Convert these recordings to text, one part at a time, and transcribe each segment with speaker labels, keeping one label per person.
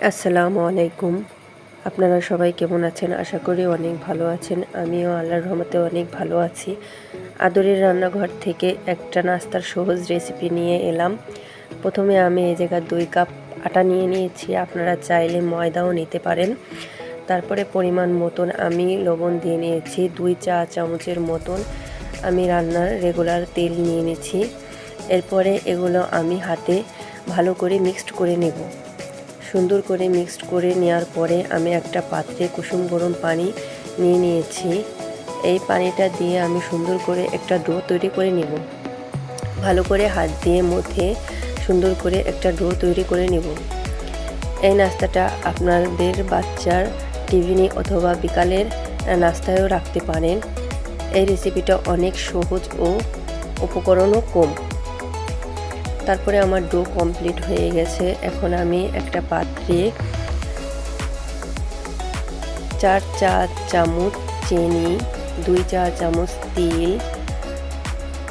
Speaker 1: আসসালামু আলাইকুম। আপনারা সবাই কেমন আছেন? আশা করি অনেক ভালো আছেন। আমিও আল্লাহর রহমতে অনেক ভালো আছি। আদরের রান্নাঘর থেকে একটা নাস্তার সহজ রেসিপি নিয়ে এলাম। প্রথমে আমি এই জায়গায় 2 কাপ আটা নিয়ে নিয়েছি। আপনারা চাইলে ময়দাও নিতে পারেন। তারপরে পরিমাণ মতন আমি লবণ দিয়ে নিয়েছি। 2 চা চামচের মতন আমি রান্নার রেগুলার তেল নিয়ে নিয়েছি। এরপরে এগুলো আমি হাতে ভালো করে মিক্সড করে নেব। সুন্দর করে মিক্সড করে নেওয়ার পরে আমি একটা পাত্রে কুসুম গরম পানি নিয়ে নিয়েছি। এই পানিটা দিয়ে আমি সুন্দর করে একটা ডো তৈরি করে নেব। ভালো করে হাত দিয়ে মধ্যে সুন্দর করে একটা ডো তৈরি করে নেব। এই নাস্তাটা আপনাদের বাচ্চার টিফিনে অথবা বিকালের নাস্তায়ও রাখতে পারেন। এই রেসিপিটা অনেক সহজ ও উপকরণও কম। তারপরে আমার ডো কমপ্লিট হয়ে গেছে। এখন আমি একটা পাত্রে 4 চা চামচ চিনি, 2 চা চামচ তিল,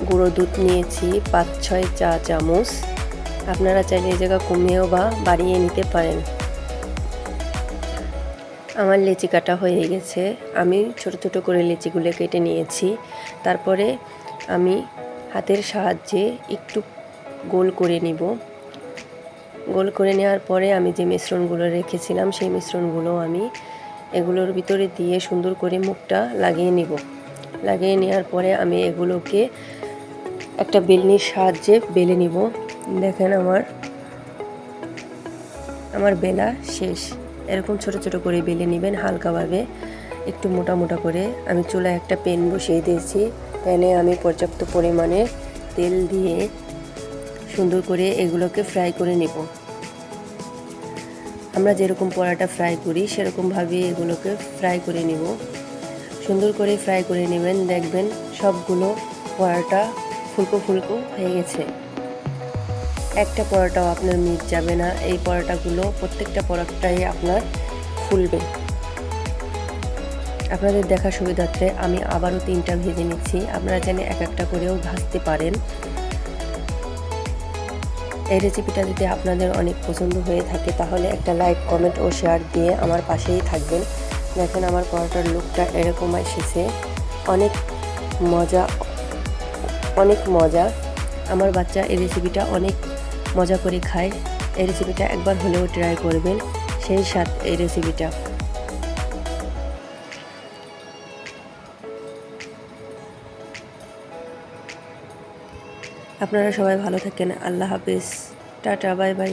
Speaker 1: গুঁড়ো দুধ নিয়েছি 5-6 চা চামচ। আপনারা চাইলে এই জায়গা কমিয়েও বা বাড়িয়ে নিতে পারেন। আমার লেচি কাটা হয়ে গেছে। আমি ছোট ছোট করে লেচিগুলো কেটে নিয়েছি। তারপরে আমি হাতের সাহায্যে একটু গোল করে নিব। গোল করে নেওয়ার পরে আমি যে মিশ্রণগুলো রেখেছিলাম সেই মিশ্রণগুলো আমি এগুলোর ভিতরে দিয়ে সুন্দর করে মুখটা লাগিয়ে নিব। লাগিয়ে নেওয়ার পরে আমি এগুলোকে একটা বেলনির সাহায্যে বেলে নিব। দেখেন আমার বেলা শেষ। এরকম ছোট ছোট করে বেলে নেবেন হালকাভাবে, একটু মোটা মোটা করে। আমি চুলায় একটা প্যান বসিয়ে দিয়েছি। প্যানে আমি পর্যাপ্ত পরিমাণে তেল দিয়ে সুন্দর করে এগুলোকে ফ্রাই করে নেব। আমরা যেরকম পরোটা ফ্রাই করি সেরকমভাবে এগুলোকে ফ্রাই করে নেব। সুন্দর করে ফ্রাই করে নেবেন। দেখবেন সবগুলো পরোটা ফুলকো ফুলকো হয়ে গেছে। একটা পরোটাও আপনার মিট যাবে না। এই পরোটাগুলো প্রত্যেকটা পরোটাই আপনার ফুলবে। আপনাদের দেখা সুবিধার্থে আমি আবারও 3টা ভেজে নিচ্ছি। আপনারা চাইলে এক একটা করেও ভাজতে পারেন। এই রেসিপিটা যদি আপনাদের অনেক পছন্দ হয়ে থাকে তাহলে একটা লাইক, কমেন্ট ও শেয়ার দিয়ে আমার পাশেই থাকবেন। দেখেন আমার পরোটার লুকটা এরকম এসেছে। অনেক মজা। আমার বাচ্চা এই রেসিপিটা অনেক মজা করে খায়। এই রেসিপিটা একবার হলেও ট্রাই করবেন। সেই স্বাদ এই রেসিপিটা। আপনারা সবাই ভালো থাকেন। আল্লাহ হাফেজ। Tata, bye bye.